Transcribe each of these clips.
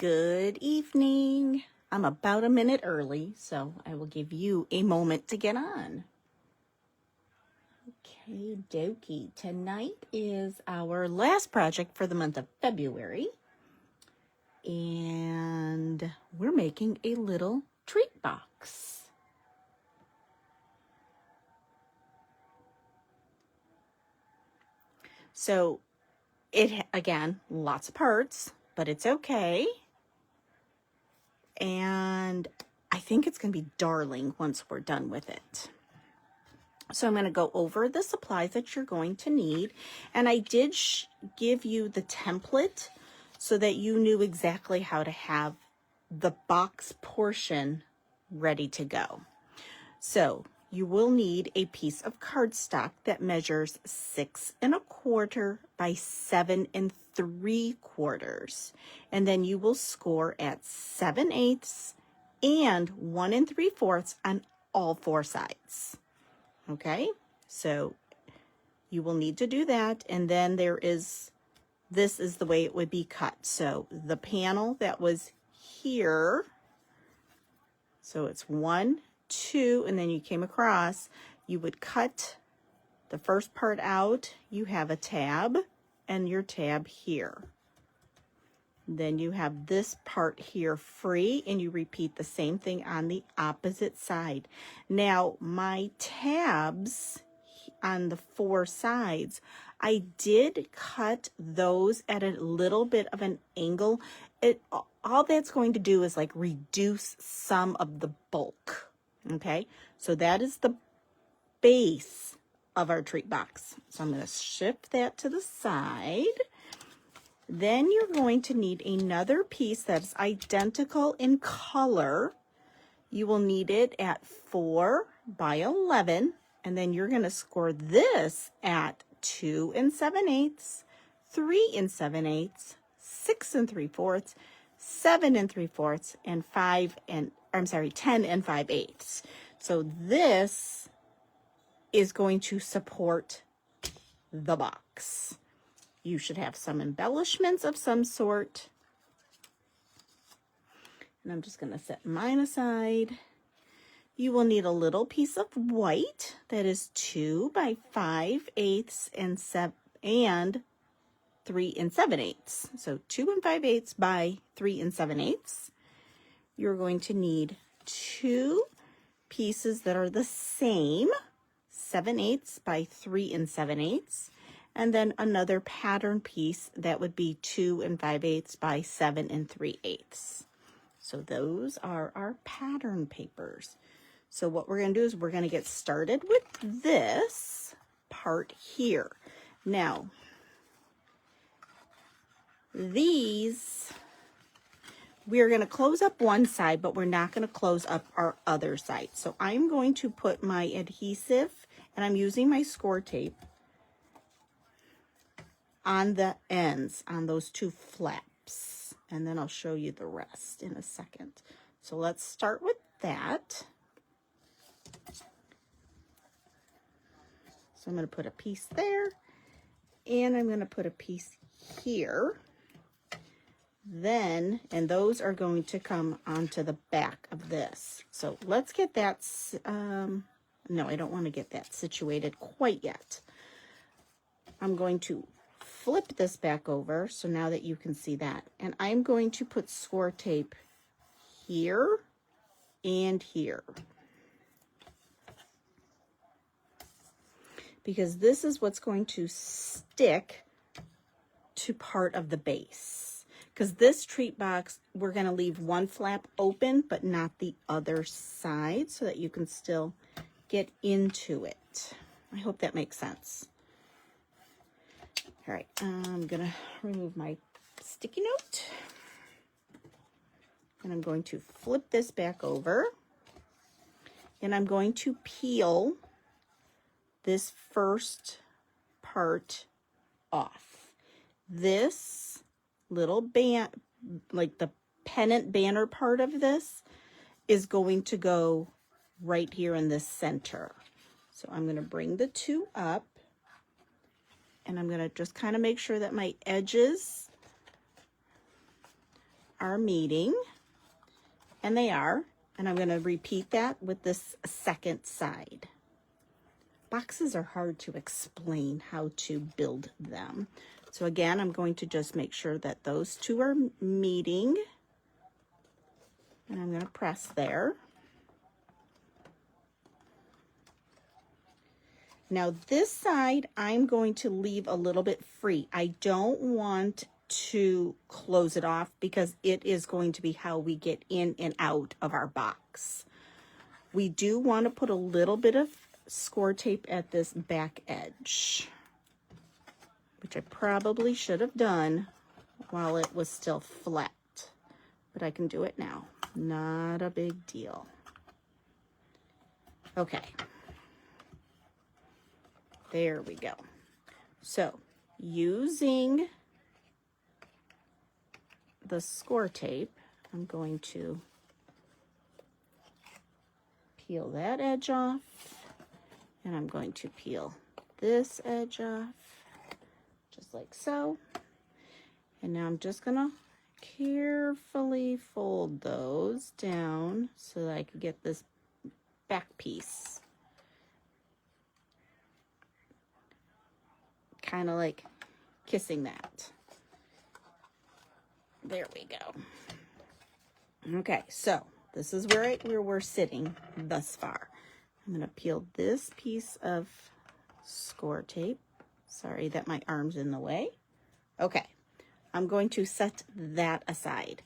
Good evening. I'm about a minute early, so I will give you a moment to get on. Okay, dokie. Tonight is our last project for the month of February, and we're making a little treat box. So again, lots of parts, but it's okay. And I think it's going to be darling once we're done with it. So I'm going to go over the supplies that you're going to need. And I did give you the template so that you knew exactly how to have the box portion ready to go. So you will need a piece of cardstock that measures 6 1/4 by 7 3/4. And then you will score at 7/8 and 1 3/4 on all 4 sides. Okay, so you will need to do that. And then this is the way it would be cut. So the panel that was here, so it's 1, 2, and then you came across, you would cut the first part out. You have a tab and your tab here. Then you have this part here free, and you repeat the same thing on the opposite side. Now, my tabs on the 4 sides, I did cut those at a little bit of an angle. All that's going to do is like reduce some of the bulk. Okay, so that is the base of our treat box. So I'm going to shift that to the side. Then you're going to need another piece that's identical in color. You will need it at 4 by 11, and then you're going to score this at 2 7/8, 3 7/8, 6 3/4, 7 3/4, and 10 5/8. So this is going to support the box. You should have some embellishments of some sort. And I'm just going to set mine aside. You will need a little piece of white that is 2 by 5/8 and 3 7/8. So 2 5/8 by 3 7/8. You're going to need 2 pieces that are the same, 7/8 by 3 7/8. And then another pattern piece that would be 2 5/8 by 7 3/8. So those are our pattern papers. So what we're going to do is we're going to get started with this part here. Now, these, we're going to close up one side, but we're not going to close up our other side. So I'm going to put my adhesive, and I'm using my score tape, on the ends, on those 2 flaps, and then I'll show you the rest in a second. So let's start with that. So I'm going to put a piece there, and I'm going to put a piece here. Then, and those are going to come onto the back of this. So let's get that, no, I don't want to get that situated quite yet. I'm going to flip this back over so now that you can see that. And I'm going to put score tape here and here, because this is what's going to stick to part of the base. Because this treat box, we're going to leave one flap open, but not the other side, so that you can still get into it. I hope that makes sense. All right, I'm going to remove my sticky note, and I'm going to flip this back over, and I'm going to peel this first part off. This little band, like the pennant banner part of this, is going to go right here in the center. So I'm going to bring the 2 up, and I'm going to just kind of make sure that my edges are meeting, and they are, and I'm going to repeat that with this second side. Boxes are hard to explain how to build them. So again, I'm going to just make sure that those two are meeting, and I'm going to press there. Now this side, I'm going to leave a little bit free. I don't want to close it off because it is going to be how we get in and out of our box. We do want to put a little bit of score tape at this back edge, which I probably should have done while it was still flat, but I can do it now. Not a big deal. Okay. There we go. So using the score tape, I'm going to peel that edge off, and I'm going to peel this edge off, just like so. And now I'm just gonna carefully fold those down so that I can get this back piece. Kind of like kissing that. There we go. Okay, so this is where we're sitting thus far. I'm going to peel this piece of score tape. Sorry that my arm's in the way. Okay, I'm going to set that aside.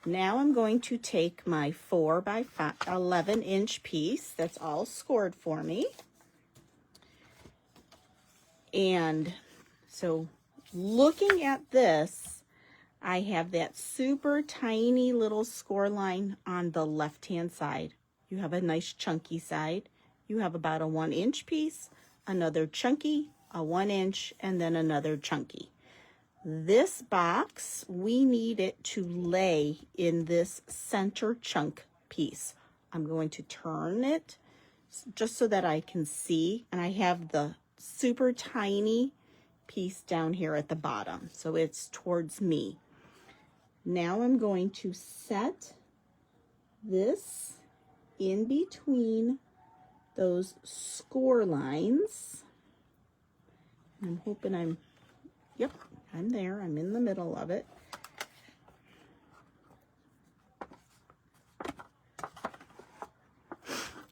Now I'm going to take my 4 by 11 inch piece that's all scored for me. And so looking at this, I have that super tiny little score line on the left-hand side. You have a nice chunky side. You have about a 1 inch piece, another chunky, a 1 inch, and then another chunky. This box, we need it to lay in this center chunk piece. I'm going to turn it just so that I can see, and I have the super tiny piece down here at the bottom, so it's towards me. Now I'm going to set this in between those score lines. I'm hoping yep, I'm there. I'm in the middle of it.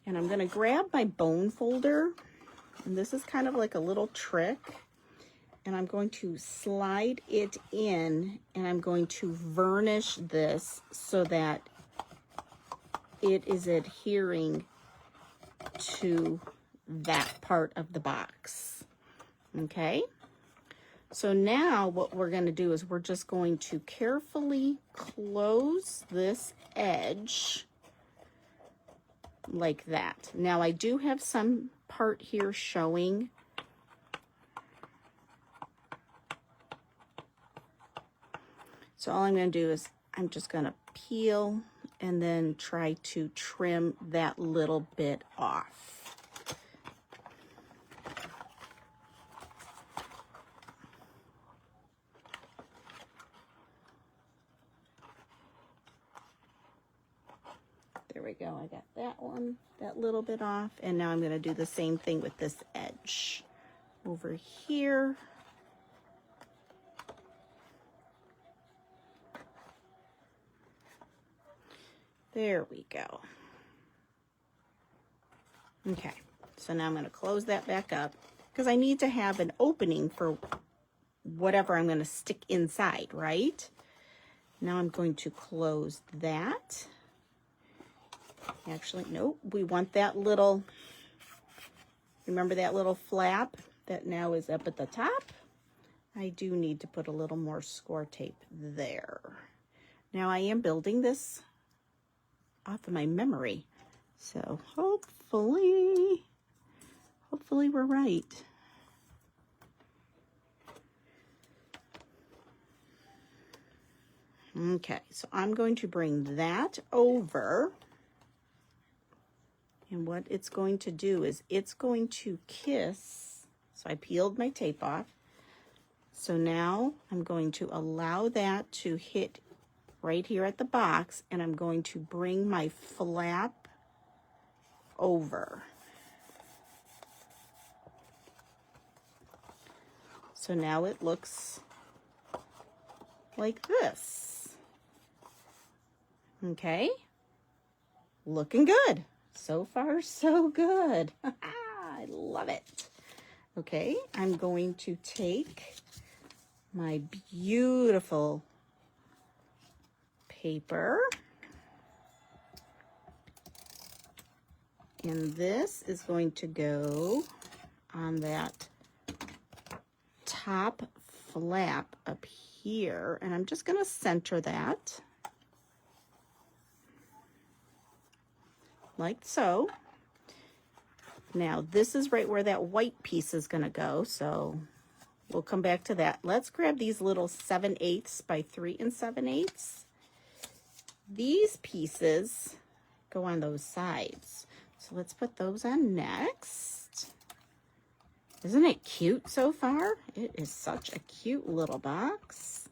And I'm going to grab my bone folder, and this is kind of like a little trick, and I'm going to slide it in, and I'm going to varnish this so that it is adhering to that part of the box. Okay, so now what we're going to do is we're just going to carefully close this edge like that. Now I do have some part here showing. So all I'm going to do is I'm just going to peel and then try to trim that little bit off. There we go. I got that one, that little bit off. And now I'm going to do the same thing with this edge over here. There we go. Okay, so now I'm going to close that back up because I need to have an opening for whatever I'm going to stick inside, right? Now I'm going to close that. Actually, nope, we want that little, remember that little flap that now is up at the top? I do need to put a little more score tape there. Now I am building this off of my memory, so hopefully we're right. Okay, so I'm going to bring that over, and what it's going to do is it's going to kiss. So I peeled my tape off, so now I'm going to allow that to hit right here at the box, and I'm going to bring my flap over. So now it looks like this. Okay, looking good. So far, so good. I love it. Okay, I'm going to take my beautiful paper, and this is going to go on that top flap up here, and I'm just going to center that like so. Now this is right where that white piece is going to go, so we'll come back to that. Let's grab these little 7/8 by 3 7/8. These pieces go on those sides, so let's put those on next. Isn't it cute so far? It is such a cute little box.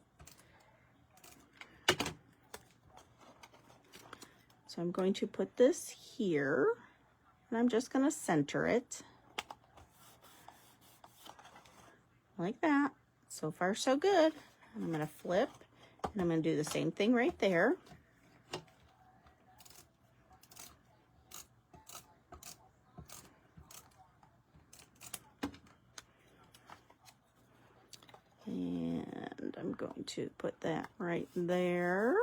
So I'm going to put this here, and I'm just going to center it like that. So far, so good. And I'm going to flip, and I'm going to do the same thing right there. And I'm going to put that right there.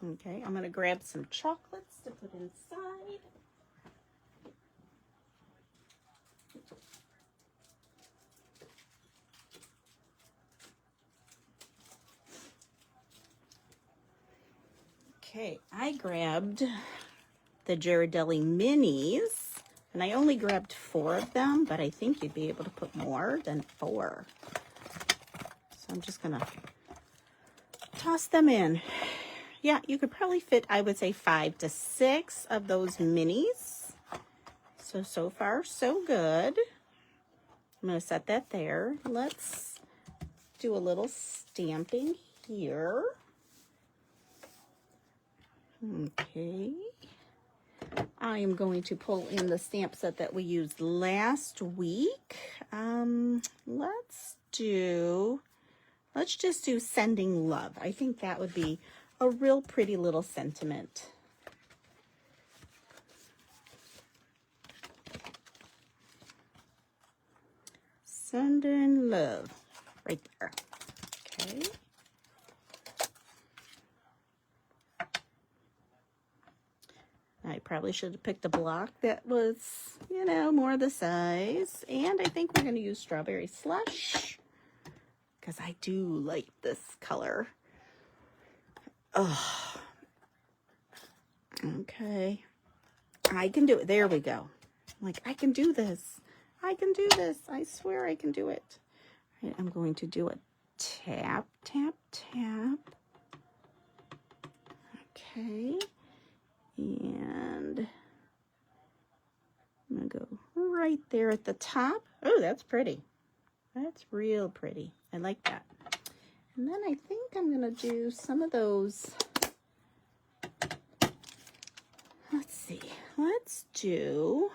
Okay, I'm going to grab some chocolates to put inside. Okay, I grabbed the Ghirardelli minis, and I only grabbed 4 of them, but I think you'd be able to put more than 4. So I'm just gonna toss them in. Yeah, you could probably fit, I would say, 5 to 6 of those minis. So far, so good. I'm gonna set that there. Let's do a little stamping here. Okay, I am going to pull in the stamp set that we used last week. Let's just do Sending Love. I think that would be a real pretty little sentiment. Sending Love, right there. Okay. I probably should have picked a block that was, you know, more the size. And I think we're going to use Strawberry Slush, because I do like this color. Oh, okay. I can do it. There we go. Like, I can do this. I can do this. I swear I can do it. All right, I'm going to do a tap, tap, tap. Okay. And I'm going to go right there at the top. Oh, that's pretty. That's real pretty. I like that. And then I think I'm going to do some of those. Let's see. Let's do,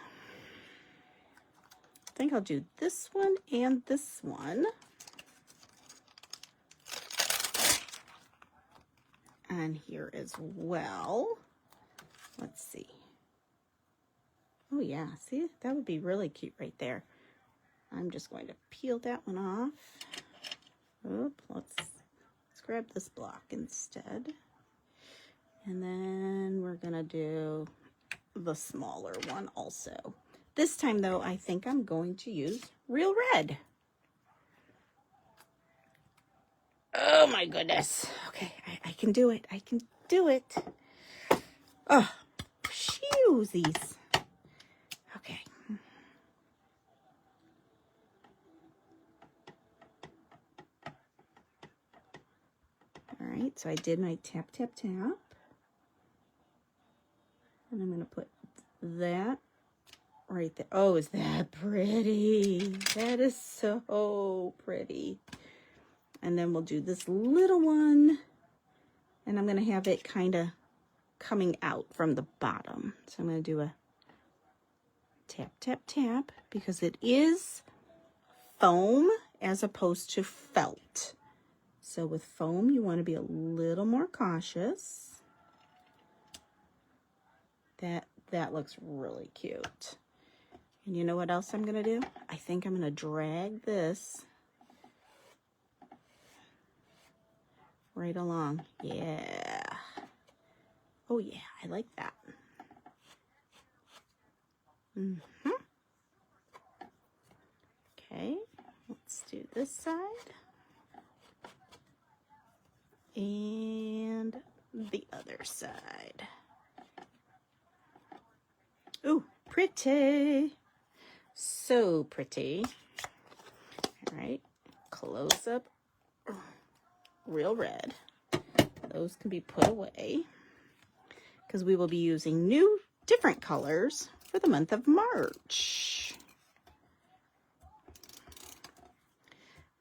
I think I'll do this one and this one. And here as well. Let's see. Oh yeah, see, that would be really cute right there. I'm just going to peel that one off. Oop, let's grab this block instead. And then we're gonna do the smaller one also. This time though, I think I'm going to use Real Red. Oh my goodness. Okay, I can do it. I can do it. Oh, shoesies. Okay. All right, so I did my tap, tap, tap. And I'm going to put that right there. Oh, is that pretty? That is so pretty. And then we'll do this little one. And I'm going to have it kind of coming out from the bottom. So I'm going to do a tap, tap, tap, because it is foam as opposed to felt. So with foam, you want to be a little more cautious. That looks really cute. And you know what else I'm going to do? I think I'm going to drag this right along. Yeah. Oh yeah, I like that. Okay, let's do this side. And the other side. Ooh, pretty. So pretty. All right, close up, real red. Those can be put away because we will be using new, different colors for the month of March.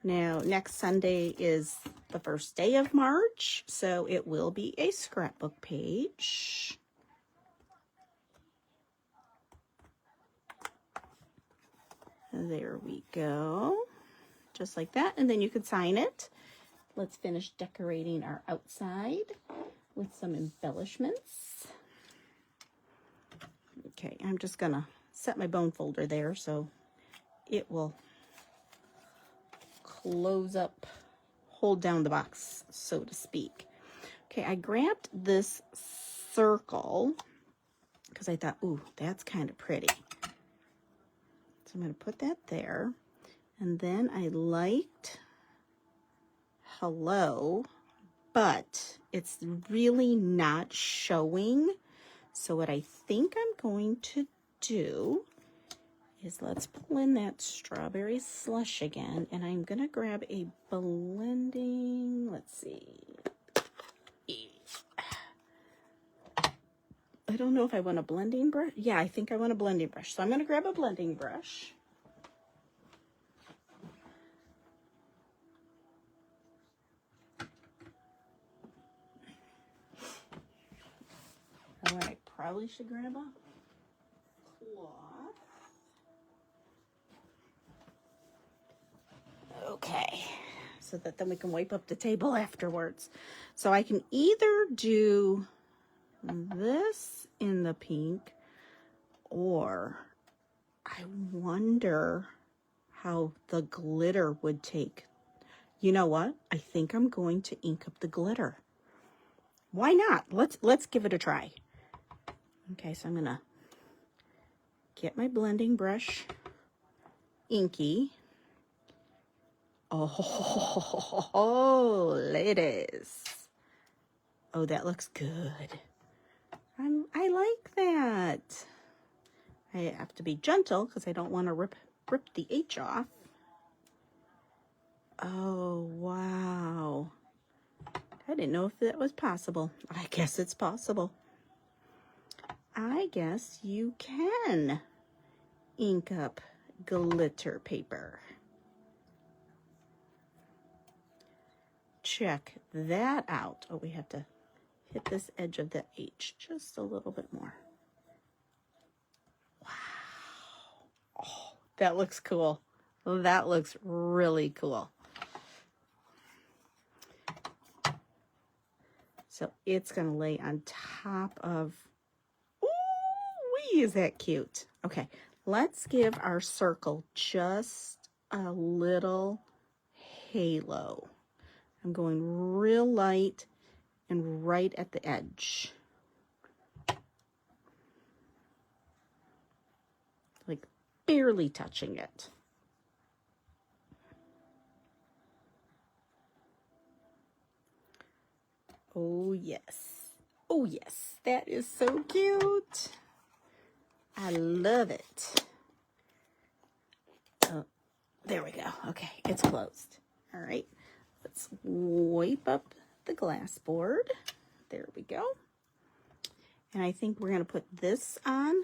Now, next Sunday is the first day of March, so it will be a scrapbook page. There we go. Just like that, and then you can sign it. Let's finish decorating our outside with some embellishments. Okay, I'm just gonna set my bone folder there so it will close up, hold down the box, so to speak. Okay, I grabbed this circle because I thought, ooh, that's kind of pretty. So I'm going to put that there. And then I liked hello, but it's really not showing. So what I think I'm going to do is let's pull in that strawberry slush again, and I'm going to grab a blending, let's see. I don't know if I want a blending brush. Yeah, I think I want a blending brush. So I'm going to grab a blending brush. Oh, I probably should grab a cloth. Okay, so that then we can wipe up the table afterwards. So I can either do this in the pink, or I wonder how the glitter would take. You know what? I think I'm going to ink up the glitter. Why not? Let's give it a try. Okay, so I'm gonna get my blending brush, inky. Oh, ladies. Oh, that looks good. I like that. I have to be gentle because I don't want to rip the H off. Oh, wow. I didn't know if that was possible. I guess it's possible. I guess you can ink up glitter paper. Check that out. Oh, we have to hit this edge of the H just a little bit more. Wow. Oh, that looks cool. That looks really cool. So it's going to lay on top of, ooh, is that cute? Okay, let's give our circle just a little halo. I'm going real light and right at the edge. Like barely touching it. Oh yes. Oh yes, that is so cute. I love it. Oh, there we go. Okay, it's closed. All right, let's wipe up the glass board. There we go. And I think we're going to put this on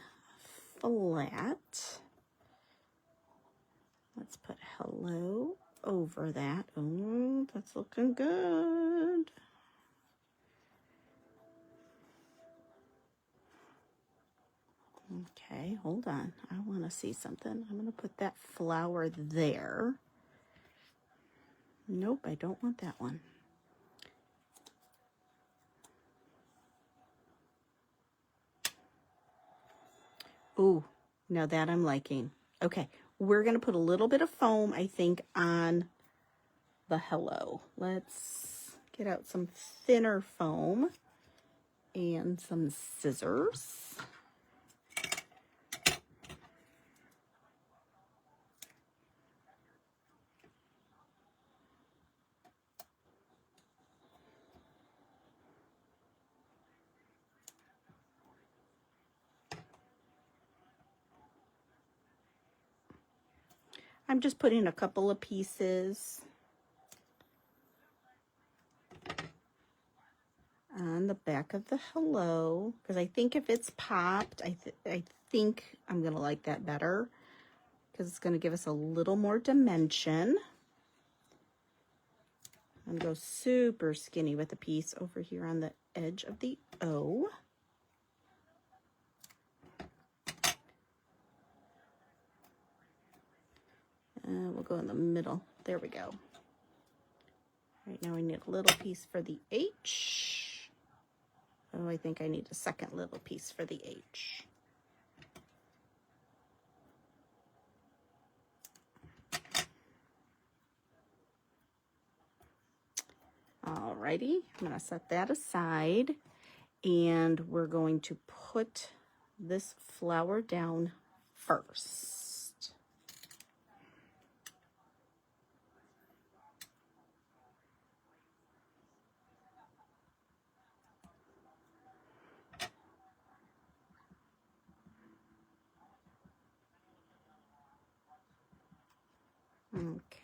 flat. Let's put hello over that. Oh, that's looking good. Okay, hold on. I want to see something. I'm going to put that flower there. Nope, I don't want that one. Ooh, now that I'm liking. Okay, we're going to put a little bit of foam, I think, on the hello. Let's get out some thinner foam and some scissors. I'm just putting a couple of pieces on the back of the hello, because I think if it's popped, I think I'm going to like that better, because it's going to give us a little more dimension. I'm going to go super skinny with a piece over here on the edge of the O. And we'll go in the middle. There we go. Right now we need a little piece for the H. Oh, I think I need a second little piece for the H. Alrighty, I'm going to set that aside, and we're going to put this flower down first.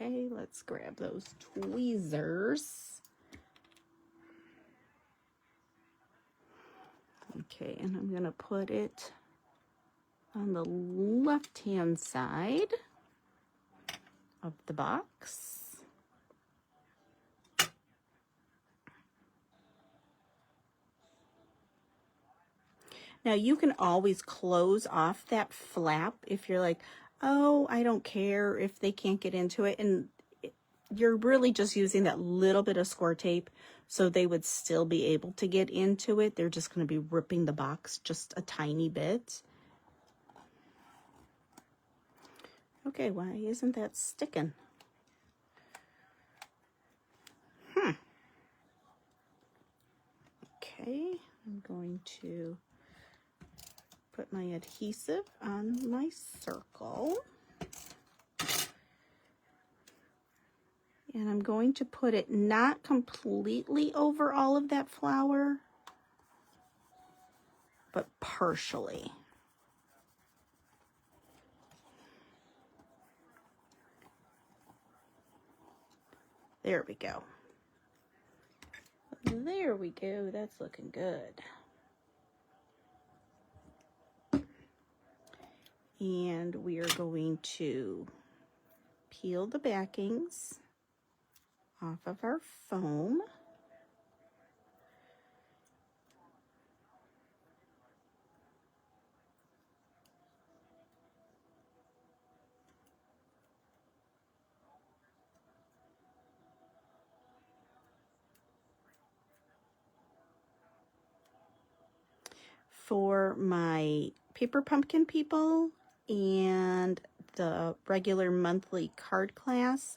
Okay, let's grab those tweezers. Okay, and I'm going to put it on the left-hand side of the box. Now you can always close off that flap if you're like, oh, I don't care if they can't get into it. And you're really just using that little bit of score tape so they would still be able to get into it. They're just going to be ripping the box just a tiny bit. Okay, why isn't that sticking? Okay, I'm going to put my adhesive on my circle. And I'm going to put it not completely over all of that flower, but partially. There we go. There we go. That's looking good. And we are going to peel the backings off of our foam. For my paper pumpkin people and the regular monthly card class,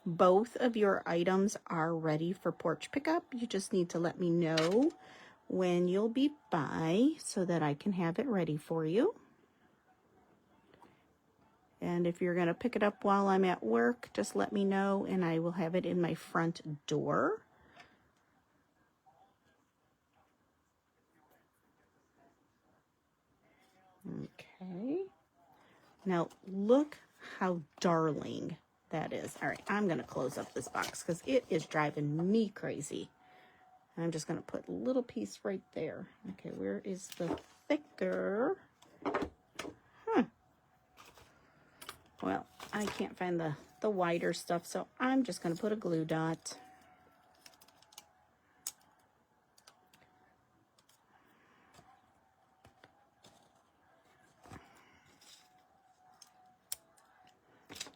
both of your items are ready for porch pickup. You just need to let me know when you'll be by so that I can have it ready for you. And if you're going to pick it up while I'm at work, just let me know and I will have it in my front door. Okay. Now look how darling that is. All right, I'm going to close up this box because it is driving me crazy. I'm just going to put a little piece right there. Okay, where is the thicker? Well, I can't find the wider stuff, so I'm just going to put a glue dot.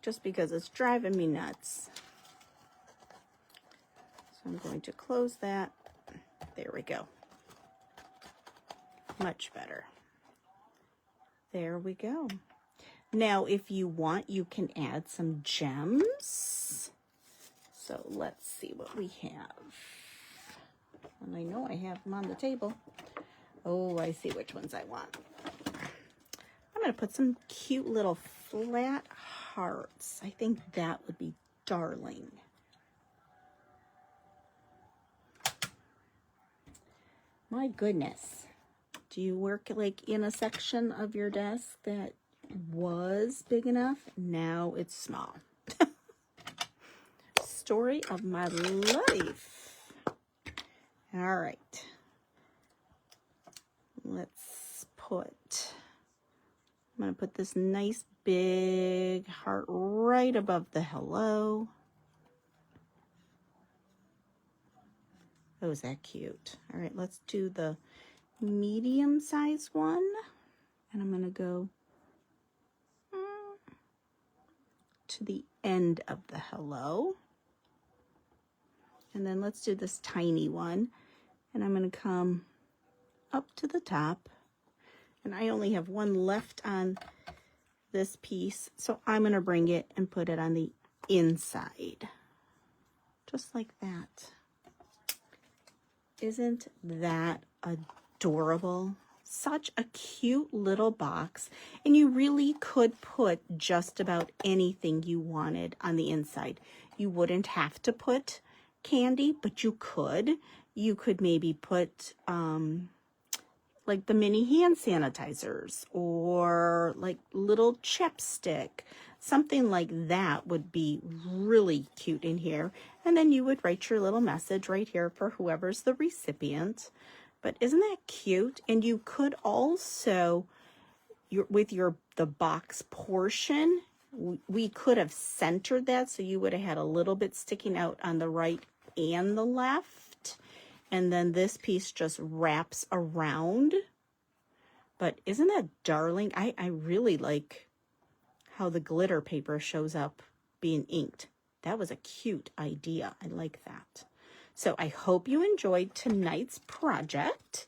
just because it's driving me nuts. So I'm going to close that. There we go. Much better. There we go. Now, if you want, you can add some gems. So let's see what we have. And I know I have them on the table. Oh, I see which ones I want. I'm going to put some cute little flat hearts. I think that would be darling. My goodness. Do you work like in a section of your desk that was big enough? Now it's small. Story of my life. All right. Let's put, I'm going to put this nice big heart right above the hello. Oh, is that cute? All right, let's do the medium size one. And I'm going to go to the end of the hello. And then let's do this tiny one. And I'm going to come up to the top. And I only have one left on this piece, so I'm going to bring it and put it on the inside. Just like that. Isn't that adorable? Such a cute little box. And you really could put just about anything you wanted on the inside. You wouldn't have to put candy, but you could. You could maybe put like the mini hand sanitizers or like little chapstick. Something like that would be really cute in here. And then you would write your little message right here for whoever's the recipient. But isn't that cute? And you could also, with the box portion, we could have centered that so you would have had a little bit sticking out on the right and the left. And then this piece just wraps around. But isn't that darling? I really like how the glitter paper shows up being inked. That was a cute idea. I like that. So I hope you enjoyed tonight's project.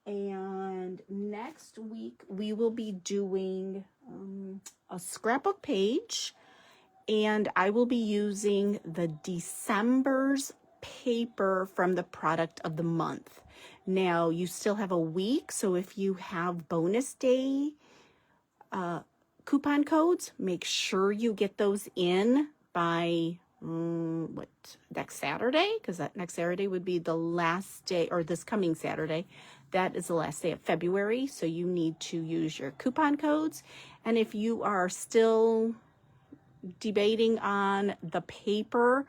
And next week we will be doing a scrapbook page. And I will be using the December's paper from the product of the month. Now, you still have a week, so if you have bonus day coupon codes, make sure you get those in by next Saturday, because that next Saturday would be the last day, or this coming Saturday. That is the last day of February, so you need to use your coupon codes. And if you are still debating on the paper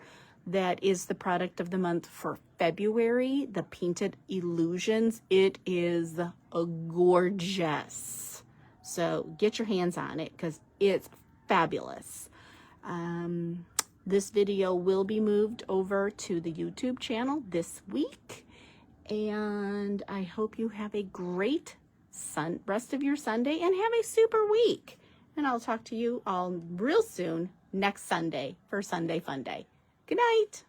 that is the product of the month for February, the Painted Illusions, it is gorgeous. So get your hands on it because it's fabulous. This video will be moved over to the YouTube channel this week. And I hope you have a great rest of your Sunday and have a super week. And I'll talk to you all real soon next Sunday for Sunday Fun Day. Good night.